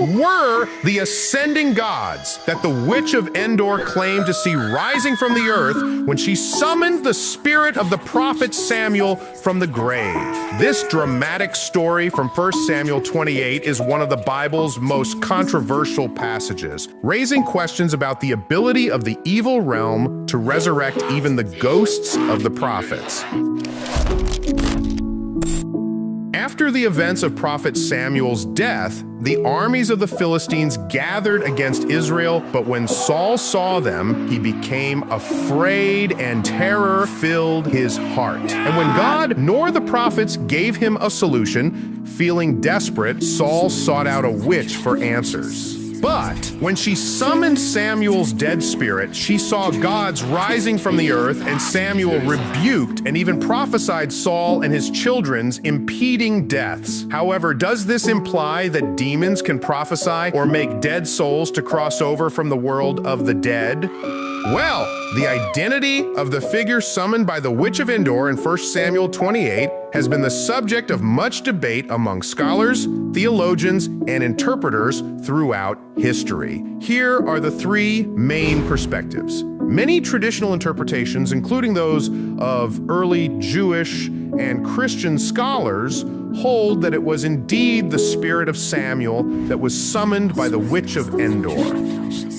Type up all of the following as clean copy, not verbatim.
were the ascending gods that the Witch of Endor claimed to see rising from the earth when she summoned the spirit of the prophet Samuel from the grave. This dramatic story from 1 Samuel 28 is one of the Bible's most controversial passages, raising questions about the ability of the evil realm to resurrect even the ghosts of the prophets. After the events of Prophet Samuel's death, the armies of the Philistines gathered against Israel, but when Saul saw them, he became afraid and terror filled his heart. And when God nor the prophets gave him a solution, feeling desperate, Saul sought out a witch for answers. But when she summoned Samuel's dead spirit, she saw gods rising from the earth, and Samuel rebuked and even prophesied Saul and his children's impending deaths. However, does this imply that demons can prophesy or make dead souls to cross over from the world of the dead? Well, the identity of the figure summoned by the Witch of Endor in 1 Samuel 28 has been the subject of much debate among scholars, theologians, and interpreters throughout history. Here are the three main perspectives. Many traditional interpretations, including those of early Jewish and Christian scholars, hold that it was indeed the spirit of Samuel that was summoned by the Witch of Endor.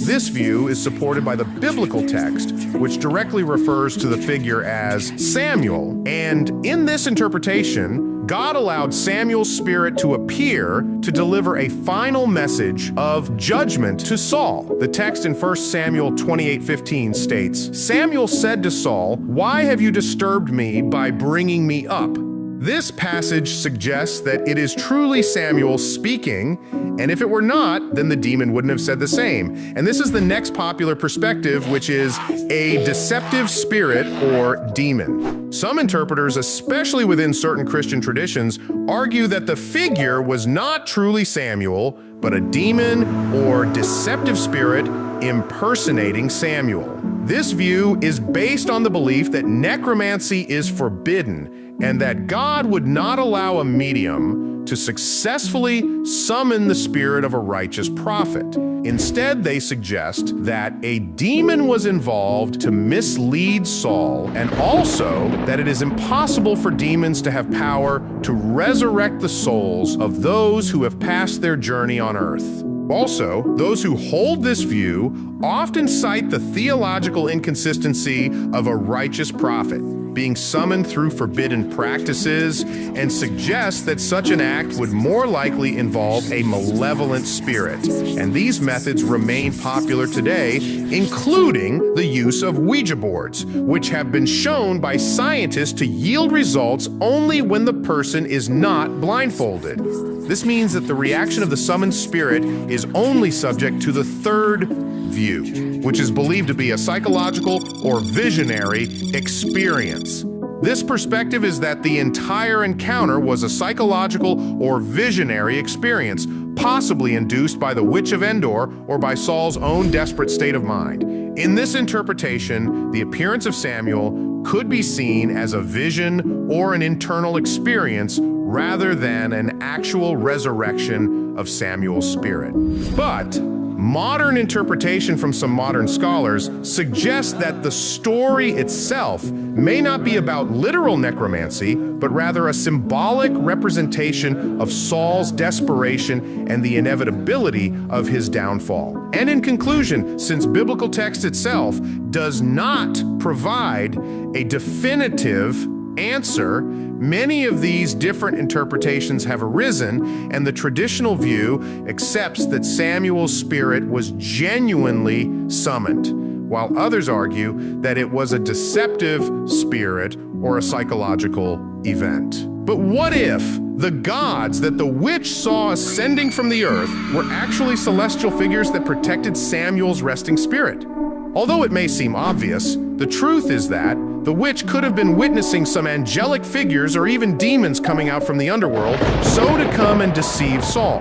This view is supported by the biblical text, which directly refers to the figure as Samuel. And in this interpretation, God allowed Samuel's spirit to appear to deliver a final message of judgment to Saul. The text in 1 Samuel 28:15 states, "Samuel said to Saul, 'Why have you disturbed me by bringing me up?'" This passage suggests that it is truly Samuel speaking, and if it were not, then the demon wouldn't have said the same. And this is the next popular perspective, which is a deceptive spirit or demon. Some interpreters, especially within certain Christian traditions, argue that the figure was not truly Samuel, but a demon or deceptive spirit impersonating Samuel. This view is based on the belief that necromancy is forbidden, and that God would not allow a medium to successfully summon the spirit of a righteous prophet. Instead, they suggest that a demon was involved to mislead Saul, and also that it is impossible for demons to have power to resurrect the souls of those who have passed their journey on earth. Also, those who hold this view often cite the theological inconsistency of a righteous prophet being summoned through forbidden practices, and suggest that such an act would more likely involve a malevolent spirit. And these methods remain popular today, including the use of Ouija boards, which have been shown by scientists to yield results only when the person is not blindfolded. This means that the reaction of the summoned spirit is only subject to the third view, which is believed to be a psychological or visionary experience. This perspective is that the entire encounter was a psychological or visionary experience, possibly induced by the Witch of Endor or by Saul's own desperate state of mind. In this interpretation, the appearance of Samuel could be seen as a vision or an internal experience rather than an actual resurrection of Samuel's spirit. But modern interpretation from some modern scholars suggests that the story itself may not be about literal necromancy, but rather a symbolic representation of Saul's desperation and the inevitability of his downfall. And in conclusion, since biblical text itself does not provide a definitive answer, many of these different interpretations have arisen, and the traditional view accepts that Samuel's spirit was genuinely summoned, while others argue that it was a deceptive spirit or a psychological event. But what if the gods that the witch saw ascending from the earth were actually celestial figures that protected Samuel's resting spirit? Although it may seem obvious, the truth is that the witch could have been witnessing some angelic figures or even demons coming out from the underworld, so to come and deceive Saul.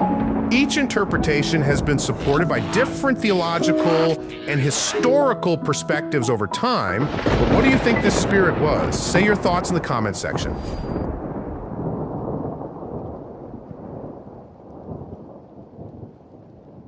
Each interpretation has been supported by different theological and historical perspectives over time, but what do you think this spirit was? Say your thoughts in the comment section.